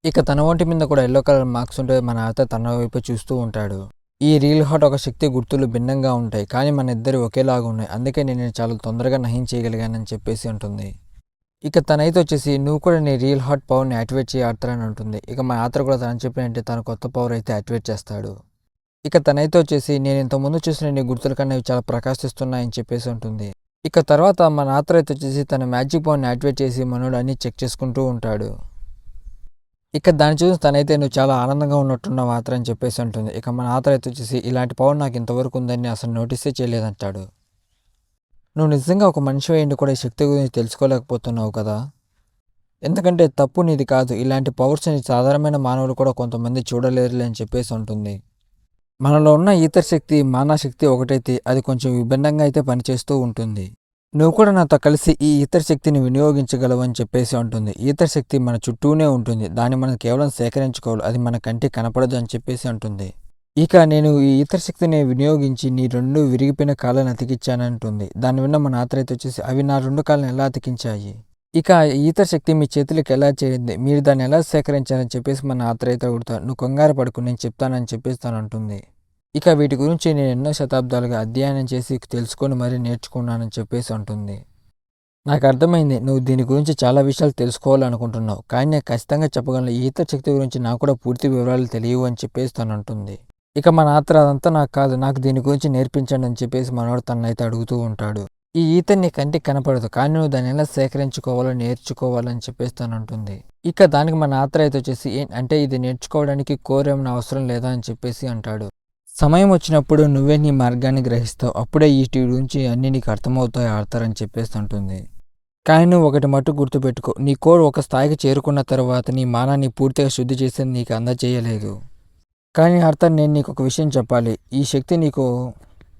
ఇక తన ఒంటి మీద కూడా యెల్లో కలర్ మార్క్స్ ఉంటే మన అత్త తన వైపు చూస్తూ ఉంటాడు. ఈ రీల్ హార్ట్ ఒక శక్తి గుర్తులు భిన్నంగా ఉంటాయి. కానీ మన ఇద్దరి ఒకేలాగా ఉన్నాయి. అందుకే నేను చాలా తొందరగా నయం చేయగలిగానని చెప్పేసి అంటుంది. ఇక తనైతే వచ్చేసి నువ్వు కూడా నీ రియల్ హార్ట్ పవర్‌ని యాక్టివేట్ చెయ్యి ఆర్తర్ అని అంటుంది. ఇక మన ఆర్తర్ కూడా తను చెప్పినట్టే తన కొత్త పవర్ అయితే యాక్టివేట్ చేస్తాడు. ఇక తనైతే వచ్చేసి నేను ఇంతకుముందు చూసిన నీ గుర్తుల కన్నా ఇవి చాలా ప్రకాశిస్తున్నాయని చెప్పేసి అంటుంది. ఇక తర్వాత మన ఆర్తర్ అయితే వచ్చేసి తన మ్యాజిక్ పవర్‌ని యాక్టివేట్ చేసి మనోడు అన్నీ చెక్ చేసుకుంటూ ఉంటాడు. ఇక దాన్ని చూసి తనైతే నువ్వు చాలా ఆనందంగా ఉన్నట్టున్నావు ఆర్తర్ అని చెప్పేసి అంటుంది. ఇక మన ఆర్తర్ అయితే వచ్చేసి ఇలాంటి పవర్ నాకు ఇంతవరకు ఉందని అసలు నోటీసే చేయలేదంటాడు. నువ్వు నిజంగా ఒక మనిషివి అయ్యుండి కూడా ఈ శక్తి గురించి తెలుసుకోలేకపోతున్నావు కదా! ఎందుకంటే తప్పు నీది కాదు. ఇలాంటి పవర్స్‌ని సాధారణమైన మానవులు కూడా కొంతమంది చూడలేరులే అని చెప్పేసి అంటుంది. మనలో ఉన్న ఈతర్ శక్తి, మానవ శక్తి ఒకటైతే అది కొంచెం విభిన్నంగా అయితే పనిచేస్తూ ఉంటుంది. నువ్వు కూడా నాతో కలిసి ఈ ఈతర్ శక్తిని వినియోగించగలవు అని చెప్పేసి అంటుంది. ఈతర్ శక్తి మన చుట్టూనే ఉంటుంది. దాన్ని మనం కేవలం సేకరించుకోవాలి. అది మన కంటికి కనపడదు అని చెప్పేసి అంటుంది. ఇక నేను ఈ ఈతర్ శక్తిని వినియోగించి నీ 2 విరిగిపోయిన కాళ్ళని అతికించానంటుంది. దాన్ని విన్న మన ఆత్ర అయితే వచ్చేసి అవి నా 2 కాళ్ళని ఎలా అతికించాయి? ఇక ఈతర్ శక్తి మీ చేతులకు ఎలా చేరింది? మీరు దాన్ని ఎలా సేకరించారని చెప్పేసి మన ఆత్ర అయితే అడుగుతాడు. నువ్వు కంగారు పడకు నేను చెప్తానని చెప్పేసి తను అంటుంది. ఇక వీటి గురించి నేను ఎన్నో శతాబ్దాలుగా అధ్యయనం చేసి తెలుసుకొని మరీ నేర్చుకున్నానని చెప్పేసి అంటుంది. నాకు అర్థమైంది నువ్వు దీని గురించి చాలా విషయాలు తెలుసుకోవాలనుకుంటున్నావు. కానీ నేను ఖచ్చితంగా చెప్పగలను ఈ ఈతర్ శక్తి గురించి నాకు కూడా పూర్తి వివరాలు తెలియవు అని చెప్పేసి తను అంటుంది. ఇక మన ఆత్ర అదంతా నాకు కాదు. నాకు దీని గురించి నేర్పించండి అని చెప్పేసి మనోడు తననైతే అడుగుతూ ఉంటాడు. ఈ ఈత నీ కంటికి కనపడదు. కానీ నువ్వు దాన్ని ఎలా సేకరించుకోవాలో నేర్చుకోవాలని చెప్పేసి తను అంటుంది. ఇక దానికి మన ఆత్ర అయితే వచ్చేసి అంటే ఇది నేర్చుకోవడానికి కోర్ ఏమైనా అవసరం లేదా అని చెప్పేసి అంటాడు. సమయం వచ్చినప్పుడు నువ్వే నీ మార్గాన్ని గ్రహిస్తావు. అప్పుడే వీటి గురించి అన్నీ నీకు అర్థమవుతాయి ఆర్తర్ అని చెప్పేసి అంటుంది. కానీ నువ్వు ఒకటి మట్టు గుర్తుపెట్టుకో. నీ కోర్ ఒక స్థాయికి చేరుకున్న తర్వాత నీ మానాన్ని పూర్తిగా శుద్ధి చేసేది నీకు అందజేయలేదు. కానీ ఆర్తర్ నేను నీకు ఒక విషయం చెప్పాలి. ఈ శక్తి నీకు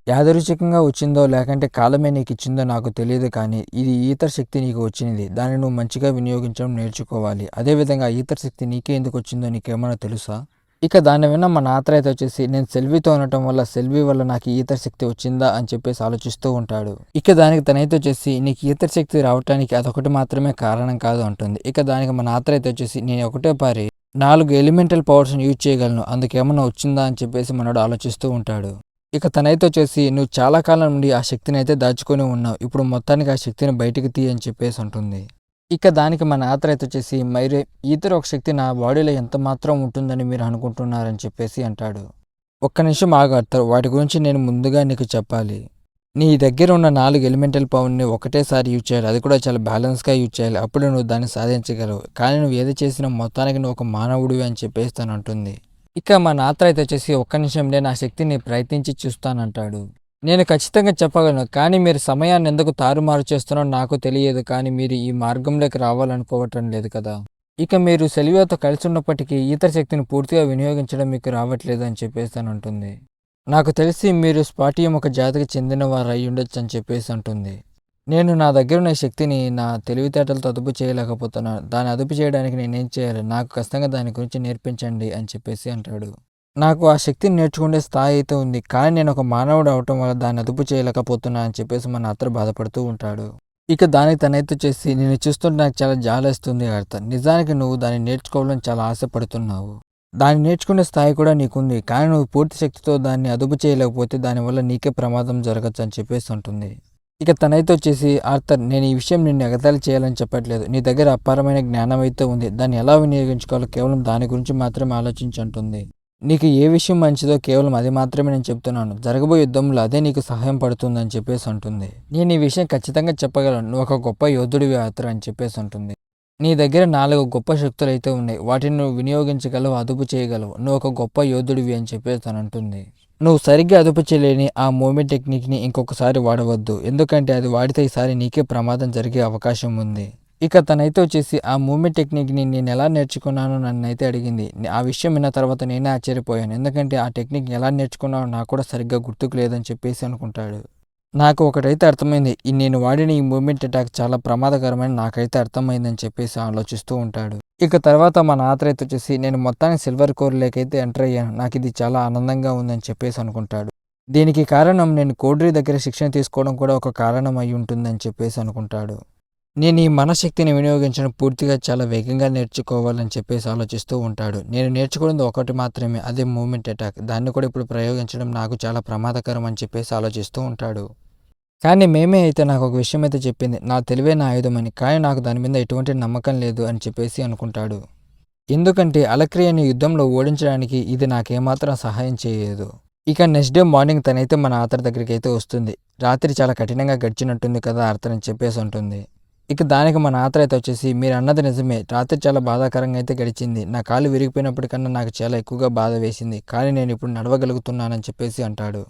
యాదృచ్ఛికంగా వచ్చిందో లేకంటే కాలమే నీకు ఇచ్చిందో నాకు తెలియదు. కానీ ఇది ఈతర్ శక్తి నీకు వచ్చినది. దాన్ని నువ్వు మంచిగా వినియోగించడం నేర్చుకోవాలి. అదేవిధంగా ఈతర్ శక్తి నీకే ఎందుకు వచ్చిందో నీకేమైనా తెలుసా? ఇక దాన్ని విన్న మన ఆత్ర అయితే వచ్చేసి నేను సెల్వితో ఉండటం వల్ల సెల్వి వల్ల నాకు ఈతర్ శక్తి వచ్చిందా అని చెప్పేసి ఆలోచిస్తూ ఉంటాడు. ఇక దానికి తనైతే వచ్చేసి నీకు ఈతర్ శక్తి రావటానికి అదొకటి మాత్రమే కారణం కాదు అంటుంది. ఇక దానికి మన ఆత్ర అయితే వచ్చేసి నేను ఒకటే పారి 4 ఎలిమెంటల్ పవర్స్ని యూజ్ చేయగలను. అందుకేమన్నా వచ్చిందా అని చెప్పేసి మనోడు ఆలోచిస్తూ ఉంటాడు. ఇక తనైతే వచ్చేసి నువ్వు చాలా కాలం నుండి ఆ శక్తిని అయితే దాచుకొని ఉన్నావు. ఇప్పుడు మొత్తానికి ఆ శక్తిని బయటికి తీ అని చెప్పేసి అంటుంది. ఇక దానికి మన ఆత్ర అయితే వచ్చేసి మరి ఈతర్ ఒక శక్తి నా బాడీలో ఎంత మాత్రం ఉంటుందని మీరు అనుకుంటున్నారని చెప్పేసి అంటాడు. ఒక్క నిమిషం ఆగు ఆర్తర్, వాటి గురించి నేను ముందుగా నీకు చెప్పాలి. నీ దగ్గర ఉన్న 4 ఎలిమెంటల్ పవర్ని ఒకటేసారి యూజ్ చేయాలి. అది కూడా చాలా బ్యాలెన్స్గా యూజ్ చేయాలి. అప్పుడు నువ్వు దాన్ని సాధించగలవు. కానీ నువ్వు ఏది చేసినా మొత్తానికి నువ్వు ఒక మానవుడివి అని చెప్పేసి తను అంటుంది. ఇక మా నాత్ర అయితే వచ్చేసి ఒక్క నిమిషంలో నా శక్తిని ప్రయత్నించి చూస్తానంటాడు. నేను ఖచ్చితంగా చెప్పగలను. కానీ మీరు సమయాన్ని ఎందుకు తారుమారు చేస్తున్నారో నాకు తెలియదు. కానీ మీరు ఈ మార్గంలోకి రావాలనుకోవటం లేదు కదా. ఇక మీరు సెల్వియాతో కలిసి ఉన్నప్పటికీ ఈతర శక్తిని పూర్తిగా వినియోగించడం మీకు రావట్లేదు అని చెప్పేసి అని అంటుంది. నాకు తెలిసి మీరు స్పాటియం ఒక జాతికి చెందిన వారు అయి ఉండొచ్చు అని చెప్పేసి అంటుంది. నేను నా దగ్గర ఉన్న శక్తిని నా తెలివితేటలతో అదుపు చేయలేకపోతున్నాను. దాన్ని అదుపు చేయడానికి నేనేం చేయాలి? నాకు ఖచ్చితంగా దాని గురించి నేర్పించండి అని చెప్పేసి అంటాడు. నాకు ఆ శక్తిని నేర్చుకునే స్థాయి అయితే ఉంది. కానీ నేను ఒక మానవుడు అవటం వల్ల దాన్ని అదుపు చేయలేకపోతున్నా అని చెప్పేసి మన అతను బాధపడుతూ ఉంటాడు. ఇక దానికి తనైతే చేసి నేను చూస్తుంటే నాకు చాలా జాలేస్తుంది ఆర్తర్. నిజానికి నువ్వు దాన్ని నేర్చుకోవాలని చాలా ఆశపడుతున్నావు. దాన్ని నేర్చుకునే స్థాయి కూడా నీకుంది. కానీ నువ్వు పూర్తి శక్తితో దాన్ని అదుపు చేయలేకపోతే దానివల్ల నీకే ప్రమాదం జరగచ్చు అని చెప్పేసి ఉంటుంది. ఇక తనైతే వచ్చేసి ఆర్తర్ నేను ఈ విషయం నిన్ను ఎగతాళి చేయాలని చెప్పట్లేదు. నీ దగ్గర అపారమైన జ్ఞానం అయితే ఉంది. దాన్ని ఎలా వినియోగించుకోవాలో కేవలం దాని గురించి మాత్రమే ఆలోచించుంటుంది. నీకు ఏ విషయం మంచిదో కేవలం అది మాత్రమే నేను చెప్తున్నాను. జరగబోయే యుద్ధంలో అదే నీకు సహాయం పడుతుందని చెప్పేసి అంటుంది. నేను ఈ విషయం ఖచ్చితంగా చెప్పగలను. నువ్వు ఒక గొప్ప యోధుడివి ఆర్తర్ అని చెప్పేసి అంటుంది. నీ దగ్గర 4 గొప్ప శక్తులు అయితే ఉన్నాయి. వాటిని నువ్వు వినియోగించగలవు, అదుపు చేయగలవు. నువ్వు ఒక గొప్ప యోధుడివి అని చెప్పేసి తను అంటుంది. నువ్వు సరిగ్గా అదుపు చేయలేని ఆ మూమెంట్ టెక్నిక్ని ఇంకొకసారి వాడవద్దు. ఎందుకంటే అది వాడితే ఈసారి నీకే ప్రమాదం జరిగే అవకాశం ఉంది. ఇక తనైతే వచ్చేసి ఆ మూమెంట్ టెక్నిక్ని నేను ఎలా నేర్చుకున్నానో నన్నైతే అడిగింది. ఆ విషయం విన్న తర్వాత నేనే ఆశ్చర్యపోయాను. ఎందుకంటే ఆ టెక్నిక్ ఎలా నేర్చుకున్నానో నాకు కూడా సరిగ్గా గుర్తుకు లేదని చెప్పేసి అనుకుంటాడు. నాకు ఒకటైతే అర్థమైంది. నేను వాడిన ఈ మూమెంట్ అటాక్ చాలా ప్రమాదకరమని నాకైతే అర్థమైందని చెప్పేసి ఆలోచిస్తూ ఉంటాడు. ఇక తర్వాత మన ఆత్ర అయితే వచ్చేసి నేను మొత్తానికి సిల్వర్ కోర్ లేకైతే ఎంటర్ అయ్యాను. నాకు ఇది చాలా ఆనందంగా ఉందని చెప్పేసి అనుకుంటాడు. దీనికి కారణం నేను కోడ్రీ దగ్గర శిక్షణ తీసుకోవడం కూడా ఒక కారణం అయి ఉంటుందని చెప్పేసి అనుకుంటాడు. నేను ఈ మనశక్తిని వినియోగించడం పూర్తిగా చాలా వేగంగా నేర్చుకోవాలని చెప్పేసి ఆలోచిస్తూ ఉంటాడు. నేను నేర్చుకున్నది ఒకటి మాత్రమే, అదే మూమెంట్ అటాక్. దాన్ని కూడా ఇప్పుడు ప్రయోగించడం నాకు చాలా ప్రమాదకరం అని చెప్పేసి ఆలోచిస్తూ ఉంటాడు. కానీ మేమే అయితే నాకు ఒక విషయం అయితే చెప్పింది, నా తెలివే నా ఆయుధమని. కానీ నాకు దాని మీద ఎటువంటి నమ్మకం లేదు అని చెప్పేసి అనుకుంటాడు. ఎందుకంటే అలక్రియని యుద్ధంలో ఓడించడానికి ఇది నాకేమాత్రం సహాయం చేయలేదు. ఇక నెక్స్ట్ డే మార్నింగ్ తనైతే మన ఆతర్ దగ్గరికి అయితే వస్తుంది. రాత్రి చాలా కఠినంగా గడిచినట్టుంది కదా ఆర్థర్ అని చెప్పేసి ఉంటుంది. ఇక దానికి మన ఆతర్ అయితే వచ్చేసి, మీరు అన్నది నిజమే, రాత్రి చాలా బాధాకరంగా అయితే గడిచింది. నా కాలు విరిగిపోయినప్పటికన్నా నాకు చాలా ఎక్కువగా బాధ వేసింది. కానీ నేను ఇప్పుడు నడవగలుగుతున్నానని చెప్పేసి అంటాడు.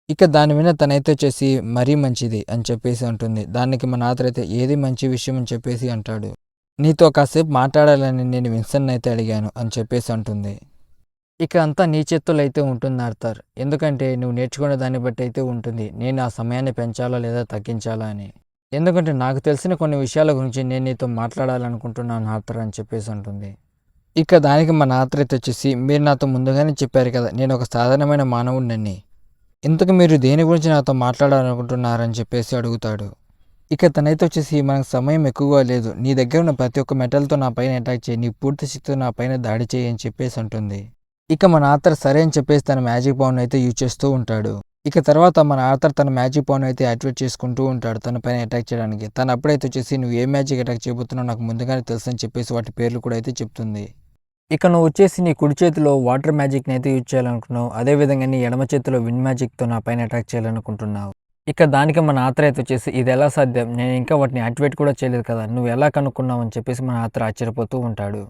ఇక దాని మీద తనైతే వచ్చేసి మరీ మంచిది అని చెప్పేసి అంటుంది. దానికి మన ఆతర్ అయితే ఏది మంచి విషయం అని చెప్పేసి అంటాడు. నీతో కాసేపు మాట్లాడాలని నేను విన్సెంట్ని అయితే అడిగాను అని చెప్పేసి అంటుంది. ఇక అంతా నీ చేతుల్లో అయితే ఉంటుంది ఆర్థర్. ఎందుకంటే నువ్వు నేర్చుకునే దాన్ని బట్టి అయితే ఉంటుంది నేను ఆ సమయాన్ని పెంచాలా లేదా తగ్గించాలా అని. ఎందుకంటే నాకు తెలిసిన కొన్ని విషయాల గురించి నేను నీతో మాట్లాడాలనుకుంటున్నాను ఆర్థర్ అని చెప్పేసి అంటుంది. ఇక దానికి మన ఆర్థర్ అయితే వచ్చేసి, మీరు నాతో ముందుగానే చెప్పారు కదా నేను ఒక సాధారణమైన మానవుడిని. ఇంతకు మీరు దేని గురించి నాతో మాట్లాడాలనుకుంటున్నారని చెప్పేసి అడుగుతాడు. ఇక తనైతే వచ్చేసి, మనకు సమయం ఎక్కువగా లేదు, నీ దగ్గర ఉన్న ప్రతి ఒక్క మెటల్తో నా పైన అటాక్ చేయి, నీ పూర్తి శక్తితో నా పైన దాడి చేయి అని చెప్పేసి అంటుంది. ఇక మన ఆర్థర్ సరే అని చెప్పేసి తన మ్యాజిక్ పవర్ అయితే యూజ్ చేస్తూ ఉంటాడు. ఇక తర్వాత మన ఆర్థర్ తన మ్యాజిక్ పవర్ అయితే యాక్టివేట్ చేసుకుంటూ ఉంటాడు తన పైన అటాక్ చేయడానికి. తను అప్పుడైతే వచ్చేసి, నువ్వు ఏ మ్యాజిక్ అటాక్ చేయబోతున్నావు నాకు ముందుగానే తెలుసు అని చెప్పేసి వాటి పేర్లు కూడా అయితే చెప్తుంది. ఇక నువ్వు వచ్చేసి నీ కుడి చేతిలో వాటర్ మ్యాజిక్ని అయితే యూజ్ చేయాలనుకుంటున్నావు, అదేవిధంగా నీ ఎడమ చేతిలో విండ్ మ్యాజిక్తో నా పైన అటాక్ చేయాలనుకుంటున్నావు. ఇక దానికి మన ఆత్ర అయితే వచ్చేసి, ఇది ఎలా సాధ్యం, నేను ఇంకా వాటిని యాక్టివేట్ కూడా చేయలేదు కదా, నువ్వు ఎలా కనుక్కున్నావు అని చెప్పేసి మన ఆత్ర ఆశ్చర్యపోతూ ఉంటాడు.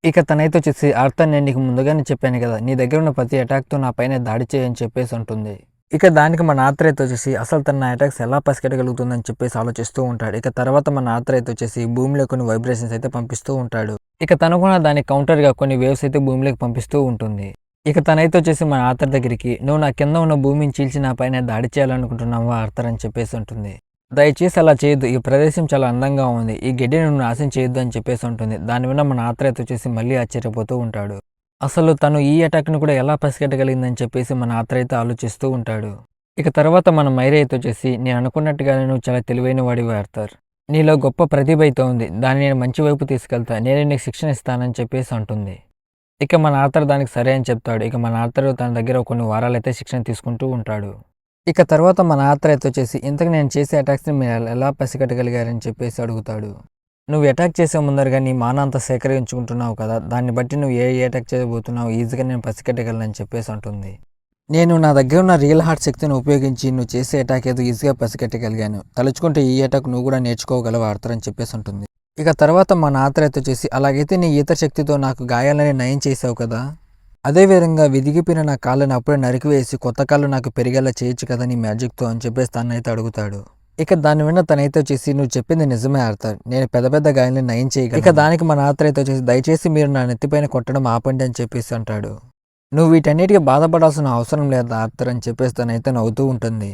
ఇక తనైతే వచ్చేసి, ఆర్థర్ నేను నీకు ముందుగానే చెప్పాను కదా, నీ దగ్గర ఉన్న ప్రతి అటాక్తో నా పైన దాడి చేయని చెప్పేసి అంటుంది. ఇక దానికి మన ఆత్ర అయితే వచ్చేసి, అసలు తన నా అటాక్స్ ఎలా పసిగట్టగలుగుతుందని చెప్పేసి ఆలోచిస్తూ ఉంటాడు. ఇక తర్వాత మన ఆత్ర అయితే వచ్చేసి భూమిలో కొన్ని వైబ్రేషన్స్ అయితే పంపిస్తూ ఉంటాడు. ఇక తను కూడా దానికి కౌంటర్గా కొన్ని వేవ్స్ అయితే భూమిలోకి పంపిస్తూ ఉంటుంది. ఇక తనైతే వచ్చేసి మన ఆర్థర్ దగ్గరికి, నువ్వు నా కింద ఉన్న భూమిని చీల్చి నా పైన దాడి చేయాలనుకుంటున్నావా ఆర్థర్ అని చెప్పేసి ఉంటుంది. దయచేసి అలా చేయొద్దు, ఈ ప్రదేశం చాలా అందంగా ఉంది, ఈ గడ్డిని నువ్వు నాశనం చేయొద్దు అని చెప్పేసి ఉంటుంది. దాని మీద మన ఆర్థర్ అయితే వచ్చేసి మళ్ళీ ఆశ్చర్యపోతూ ఉంటాడు. అసలు తను ఈ అటాక్ను కూడా ఎలా పసిగట్టగలిగిందని చెప్పేసి మన ఆర్థర్ అయితే ఆలోచిస్తూ ఉంటాడు. ఇక తర్వాత మన మైరే అయితే వచ్చేసి, నేను అనుకున్నట్టుగానే నువ్వు చాలా తెలివైన వాడివి ఆర్థర్, నీలో గొప్ప ప్రతిభ అయితే ఉంది, దాన్ని నేను మంచి వైపు తీసుకెళ్తా, నేనే నీకు శిక్షణ ఇస్తానని చెప్పేసి అంటుంది. ఇక మన ఆర్థర్ దానికి సరే అని చెప్తాడు. ఇక మన ఆర్థర్ తన దగ్గర కొన్ని వారాలు అయితే శిక్షణ తీసుకుంటూ ఉంటాడు. ఇక తర్వాత మన ఆర్థర్ అయితే వచ్చేసి, ఇంతకు నేను చేసే అటాక్స్ని మీరు ఎలా పసిగట్టగలిగారని చెప్పేసి అడుగుతాడు. నువ్వు అటాక్ చేసే ముందరగా నీ మాన అంతా సేకరించుకుంటున్నావు కదా, దాన్ని బట్టి నువ్వు ఏ అటాక్ చేయబోతున్నావు ఈజీగా నేను పసిగట్టగలనని చెప్పేసి అంటుంది. నేను నా దగ్గర ఉన్న రియల్ హార్ట్ శక్తిని ఉపయోగించి నువ్వు చేసే అటాక్ ఏదో ఈజీగా పసిగట్టగలిగాను, తలుచుకుంటే ఈ అటాక్ నువ్వు కూడా నేర్చుకోగలవు ఆర్థర్ అని చెప్పేసి అంటుంది. ఇక తర్వాత మన ఆత్ర అయితే వచ్చేసి, అలాగైతే నీ ఈత శక్తితో నాకు గాయాలని నయం చేసావు కదా, అదేవిధంగా విదిగిపోయిన నా కాళ్ళని అప్పుడే నరికివేసి కొత్త కాళ్ళు నాకు పెరిగేలా చేయొచ్చు కదా నీ మ్యాజిక్తో అని చెప్పేసి తనైతే అడుగుతాడు. ఇక దాని విన్న తనైతే వచ్చేసి, నువ్వు చెప్పింది నిజమే ఆర్థర్, నేను పెద్ద పెద్ద గాయాలని నయం చేయగలను. ఇక దానికి మన ఆత్ర అయితే వచ్చేసి, దయచేసి మీరు నా నెత్తిపైన కొట్టడం ఆపండి అని చెప్పేసి అంటాడు. నువ్వు వీటన్నిటికీ బాధపడాల్సిన అవసరం లేదు ఆర్థర్ అని చెప్పేసి తనైతే నవ్వుతూ ఉంటుంది.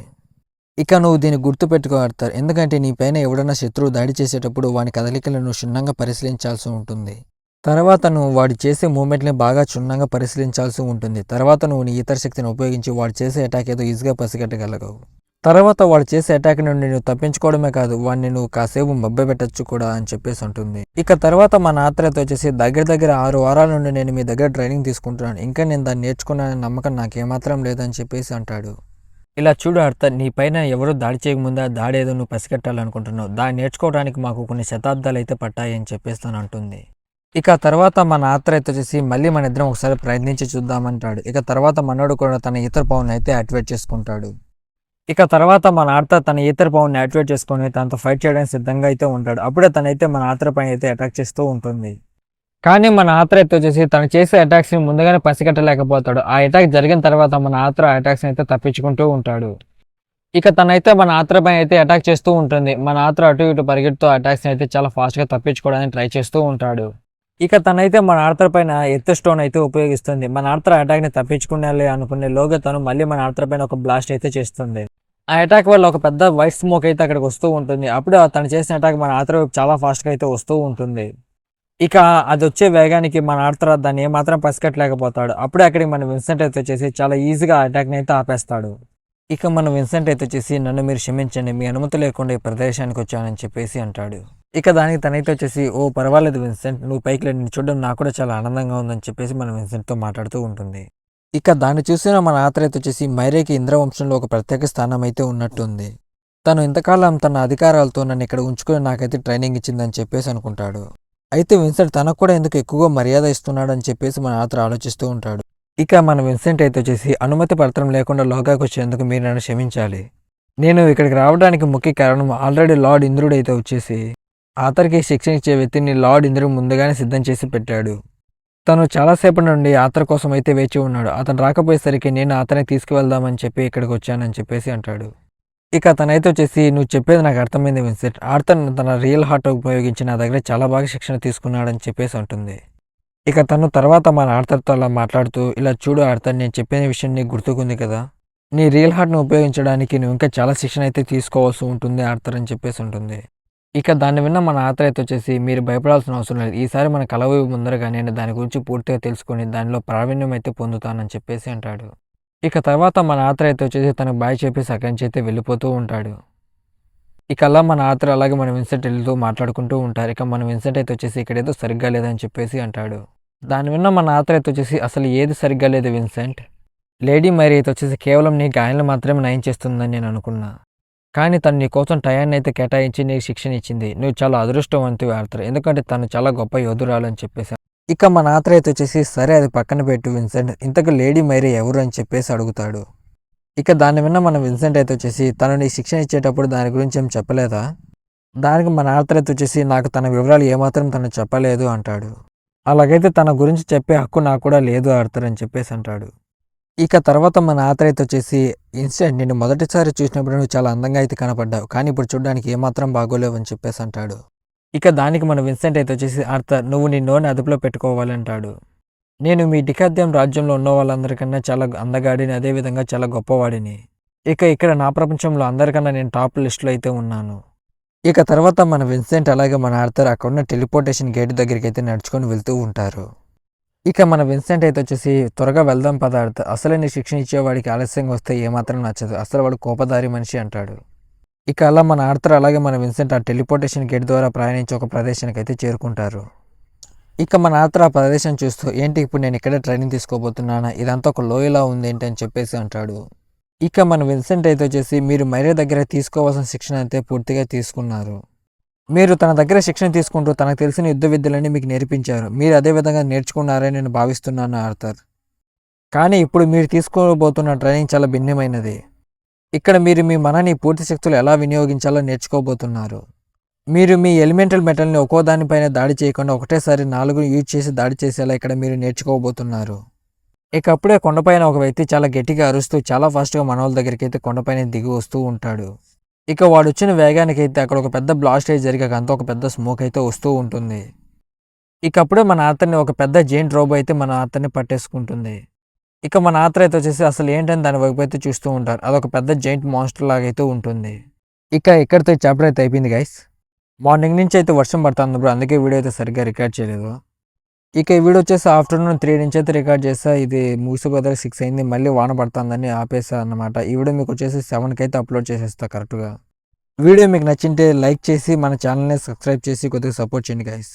ఇక నువ్వు దీన్ని గుర్తుపెట్టుకో ఆర్థర్, ఎందుకంటే నీ పైన ఎవడన్నా శత్రువు దాడి చేసేటప్పుడు వాని కదలికలను క్షుణ్ణంగా పరిశీలించాల్సి ఉంటుంది. తర్వాత నువ్వు వాడు చేసే మూమెంట్ని బాగా క్షుణ్ణంగా పరిశీలించాల్సి ఉంటుంది. తర్వాత నువ్వు నీ ఇతర శక్తిని ఉపయోగించి వాడు చేసే అటాక్ ఏదో ఈజీగా పసిగట్టగలగవు. తర్వాత వాడు చేసే అటాక్ నుండి నువ్వు తప్పించుకోవడమే కాదు, వాడిని నువ్వు కాసేపు మభ్యపెట్టచ్చు కూడా అని చెప్పేసి అంటుంది. ఇక తర్వాత మన ఆత్రతో వచ్చేసి, దగ్గర 6 వారాల నుండి నేను మీ దగ్గర ట్రైనింగ్ తీసుకుంటున్నాను, ఇంకా నేను దాన్ని నేర్చుకున్నానని నమ్మకం నాకేమాత్రం లేదని చెప్పేసి అంటాడు. ఇలా చూడు ఆర్థర్, నీ పైన ఎవరు దాడి చేయకముందా దాడి ఏదో నువ్వు పసిగట్టాలనుకుంటున్నావు, దాన్ని నేర్చుకోవడానికి మాకు కొన్ని శతాబ్దాలు అయితే పట్టాయి అని చెప్పేసి తను అంటుంది. ఇక తర్వాత మన ఆత్ర అయితే వచ్చేసి, మళ్ళీ మన ఇద్దరం ఒకసారి ప్రయత్నించి చూద్దామంటాడు. ఇక తర్వాత మనోడు కూడా తన ఈతర్ పవర్ని అయితే యాక్టివేట్ చేసుకుంటాడు. ఇక తర్వాత మన ఆత్ర తన ఈతర్ పవర్ని యాక్టివేట్ చేసుకొని తనతో ఫైట్ చేయడానికి సిద్ధంగా అయితే ఉంటాడు. అప్పుడే తనైతే మన ఆత్ర పైన అయితే అటాక్ చేస్తూ ఉంటుంది. కానీ మన ఆత్ర అయితే వచ్చేసి తను చేసే అటాక్స్ని ముందుగానే పసిగట్టలేకపోతాడు. ఆ అటాక్ జరిగిన తర్వాత మన ఆత్ర అటాక్స్ని అయితే తప్పించుకుంటూ ఉంటాడు. ఇక తనైతే మన ఆత్ర పైన అయితే అటాక్ చేస్తూ ఉంటుంది. మన ఆత్ర అటు ఇటు పరిగెడుతూ అటాక్స్ని అయితే చాలా ఫాస్ట్గా తప్పించుకోవడానికి ట్రై చేస్తూ ఉంటాడు. ఇక తనైతే మన ఆర్థర్ పైన ఎర్త్ స్టోన్ అయితే ఉపయోగిస్తుంది. మన ఆర్థర్ అటాక్ని తప్పించుకునేలే అనుకునే లోగా తను మళ్ళీ మన ఆర్థర్ పైన ఒక బ్లాస్ట్ అయితే చేస్తుంది. ఆ అటాక్ వల్ల ఒక పెద్ద వైట్ స్మోక్ అయితే అక్కడికి వస్తూ ఉంటుంది. అప్పుడే తను చేసిన అటాక్ మన ఆర్థర్ వైపు చాలా ఫాస్ట్గా అయితే వస్తూ ఉంటుంది. ఇక అది వచ్చే వేగానికి మన ఆర్థర్ దాన్ని ఏమాత్రం పసిగట్టలేకపోతాడు. అప్పుడే అక్కడికి మన విన్సెంట్ అయితే వచ్చేసి చాలా ఈజీగా ఆ అటాక్ని అయితే ఆపేస్తాడు. ఇక మన విన్సెంట్ అయితే వచ్చేసి, నన్ను మీరు క్షమించండి, మీ అనుమతి లేకుండా ఈ ప్రదేశానికి వచ్చానని చెప్పేసి అంటాడు. ఇక దానికి తనైతే వచ్చేసి ఓ పర్వాలేదు విన్సెంట్, నువ్వు పైకి లేని చూడడం నాకు కూడా చాలా ఆనందంగా ఉందని చెప్పేసి మన విన్సెంట్తో మాట్లాడుతూ ఉంటుంది. ఇక దాన్ని చూసిన మన ఆత్ర అయితే వచ్చేసి మైరేకి ఇంద్రవంశంలో ఒక ప్రత్యేక స్థానం అయితే ఉన్నట్టుంది. తను ఇంతకాలం తన అధికారాలతో నన్ను ఇక్కడ ఉంచుకొని నాకైతే ట్రైనింగ్ ఇచ్చిందని చెప్పేసి అనుకుంటాడు. అయితే విన్సెంట్ తనకు కూడా ఎందుకు ఎక్కువగా మర్యాద ఇస్తున్నాడు అని చెప్పేసి మన ఆత్ర ఆలోచిస్తూ ఉంటాడు. ఇక మన విన్సెంట్ అయితే వచ్చేసి అనుమతి పత్రం లేకుండా లోకాకి వచ్చేందుకు మీరు నన్ను క్షమించాలి. నేను ఇక్కడికి రావడానికి ముఖ్య కారణం ఆల్రెడీ లార్డ్ ఇంద్రుడు అయితే వచ్చేసి ఆతర్కి శిక్షణ ఇచ్చే వ్యక్తిని లార్డ్ ఇంద్రుడు ముందుగానే సిద్ధం చేసి పెట్టాడు. తను చాలాసేపటి నుండి ఆతర్ కోసం అయితే వేచి ఉన్నాడు. అతను రాకపోయేసరికి నేను అతన్ని తీసుకువెళ్దామని చెప్పి ఇక్కడికి వచ్చానని చెప్పేసి అంటాడు. ఇక తనైతే వచ్చేసి నువ్వు చెప్పేది నాకు అర్థమైంది విన్సెంట్, ఆర్థర్ తన రియల్ హార్ట్ ఉపయోగించి నా దగ్గర చాలా బాగా శిక్షణ తీసుకున్నాడని చెప్పేసి అంటుంది. ఇక తను తర్వాత మన ఆర్థర్తో అలా మాట్లాడుతూ ఇలా చూడు ఆర్థర్, నేను చెప్పిన విషయం నీకు గుర్తుకుంది కదా, నీ రియల్ హార్ట్ను ఉపయోగించడానికి నువ్వు ఇంకా చాలా శిక్షణ అయితే తీసుకోవాల్సి ఉంటుంది ఆర్థర్ అని చెప్పేసి ఉంటుంది. ఇక దాన్ని విన్న మన ఆత్ర అయితే వచ్చేసి మీరు భయపడాల్సిన అవసరం లేదు, ఈసారి మన కలవవి ముందరగా నేను దాని గురించి పూర్తిగా తెలుసుకొని దానిలో ప్రావీణ్యం అయితే పొందుతానని చెప్పేసి అంటాడు. ఇక తర్వాత మన ఆత్ర అయితే వచ్చేసి తనకు బాయ్ చెప్పేసి అక్కడి నుంచి అయితే వెళ్ళిపోతూ ఉంటాడు. ఇక అలా మన ఆత్ర అలాగే మన విన్సెంట్ వెళ్తూ మాట్లాడుకుంటూ ఉంటారు. ఇక మన విన్సెంట్ అయితే వచ్చేసి ఇక్కడేదో సరిగ్గా లేదని చెప్పేసి అంటాడు. దాన్ని విన్న మన ఆత్ర అయితే వచ్చేసి అసలు ఏది సరిగ్గా లేదు విన్సెంట్, లేడీ మైరీ అయితే వచ్చేసి కేవలం నీ గాయాలను మాత్రమే నయం చేస్తుందని నేను అనుకున్నా, కానీ తను నీ కోసం టయాన్ని అయితే కేటాయించి నీకు శిక్షణ ఇచ్చింది. నువ్వు చాలా అదృష్టవంతువి ఆర్థర్, ఎందుకంటే తను చాలా గొప్ప యోధురాలు అని చెప్పేసి. ఇక మన ఆత్ర అయితే వచ్చేసి సరే అది పక్కన పెట్టు విన్సెంట్, ఇంతకు లేడీ మైరీ ఎవరు అని చెప్పేసి అడుగుతాడు. ఇక దాన్ని విన్న మన విన్సెంట్ అయితే వచ్చేసి తను నీ శిక్షణ ఇచ్చేటప్పుడు దాని గురించి ఏం చెప్పలేదా? దానికి మన ఆత్ర అయితే వచ్చేసి నాకు తన వివరాలు ఏమాత్రం తను చెప్పలేదు అంటాడు. అలాగైతే తన గురించి చెప్పే హక్కు నాకు కూడా లేదు ఆర్థర్ అని చెప్పేసి అంటాడు. ఇక తర్వాత మన ఆత్ర అయితే వచ్చేసి ఇన్స్టెంట్, నిన్ను మొదటిసారి చూసినప్పుడు నువ్వు చాలా అందంగా అయితే కనపడ్డావు, కానీ ఇప్పుడు చూడడానికి ఏమాత్రం బాగోలేవు అని చెప్పేసి అంటాడు. ఇక దానికి మన విన్సెంట్ అయితే వచ్చేసి ఆర్థర్, నువ్వు నీ నోరుని అదుపులో పెట్టుకోవాలంటాడు. నేను మీ డికాద్యం రాజ్యంలో ఉన్న వాళ్ళందరికన్నా చాలా అందగాడిని, అదేవిధంగా చాలా గొప్పవాడిని. ఇక ఇక్కడ నా ప్రపంచంలో అందరికన్నా నేను టాప్ లిస్టులో అయితే ఉన్నాను. ఇక తర్వాత మన విన్సెంట్ అలాగే మన ఆర్థర్ అక్కడున్న టెలిపోర్టేషన్ గేట్ దగ్గరికి అయితే నడుచుకొని వెళ్తూ ఉంటారు. ఇక మన విన్సెంట్ అయితే వచ్చేసి త్వరగా వెళ్దాం పద ఆర్థర్, అసలే నీ శిక్షణ ఇచ్చేవాడికి ఆలస్యంగా వస్తే ఏమాత్రం నచ్చదు, అసలు వాడు కోపదారి మనిషి అంటాడు. ఇక అలా మన ఆర్థర్ అలాగే మన విన్సెంట్ ఆ టెలిపోర్టేషన్ గేట్ ద్వారా ప్రయాణించి ఒక ప్రదేశానికి అయితే చేరుకుంటారు. ఇక మన ఆర్థర్ ఆ ప్రదేశం చూస్తూ ఏంటి ఇప్పుడు నేను ఇక్కడే ట్రైనింగ్ తీసుకోబోతున్నానా, ఇదంతా ఒక లోయలా ఉంది ఏంటి అని చెప్పేసి అంటాడు. ఇక మన విన్సెంట్ అయితే వచ్చేసి మీరు మైరే దగ్గర తీసుకోవాల్సిన శిక్షణ అయితే పూర్తిగా తీసుకున్నారు, మీరు తన దగ్గర శిక్షణ తీసుకుంటూ తనకు తెలిసిన యుద్ధ విద్యలన్నీ మీకు నేర్పించారు, మీరు అదే విధంగా నేర్చుకున్నారని నేను భావిస్తున్నాను ఆర్థర్. కానీ ఇప్పుడు మీరు తీసుకోబోతున్న ట్రైనింగ్ చాలా భిన్నమైనది. ఇక్కడ మీరు మీ మనని పూర్తి శక్తులు ఎలా వినియోగించాలో నేర్చుకోబోతున్నారు. మీరు మీ ఎలిమెంటల్ మెటల్ని ఒక్కో దానిపైన దాడి చేయకుండా ఒకటేసారి 4 యూజ్ చేసి దాడి చేసేలా ఇక్కడ మీరు నేర్చుకోబోతున్నారు. ఇక అప్పుడే కొండపైన ఒక వ్యక్తి చాలా గట్టిగా అరుస్తూ చాలా ఫాస్ట్గా మనోళ్ళ దగ్గరికి అయితే కొండపైన దిగి వస్తూ ఉంటాడు. ఇక వాడు వచ్చిన వేగానికి అయితే అక్కడ ఒక పెద్ద బ్లాస్ట్ జరిగాక అంతా ఒక పెద్ద స్మోక్ అయితే వస్తూ ఉంటుంది. ఇక అప్పుడే మన ఆత్రని ఒక పెద్ద జెయింట్ రోబో అయితే మన ఆత్రని పట్టేసుకుంటుంది. ఇక మన ఆత్ర అయితే వచ్చేసి అసలు ఏంటని దాని వైపు అయితే చూస్తూ ఉంటారు. అదొక పెద్ద జెయింట్ మాన్స్టర్ లాగైతే ఉంటుంది. ఇక ఇక్కడితో చాప్టర్ అయితే అయిపోయింది గైస్. మార్నింగ్ నుంచి అయితే వర్షం పడుతుంది బ్రో, అందుకే వీడియో అయితే సరిగ్గా రికార్డ్ చేయలేదు. ఇక ఈ వీడియో వచ్చేసి ఆఫ్టర్నూన్ 3 నుంచి అయితే రికార్డ్ చేస్తా, ఇది ముగిసిపోతే 6 అయింది, మళ్ళీ వాన పడుతుందని ఆపేసా అన్నమాట. ఈ వీడియో మీకు వచ్చేసి 7కి అయితే అప్లోడ్ చేసేస్తా కరెక్ట్గా. వీడియో మీకు నచ్చింటే లైక్ చేసి మన ఛానల్ని సబ్స్క్రైబ్ చేసి కొద్దిగా సపోర్ట్ చేయండి గైస్.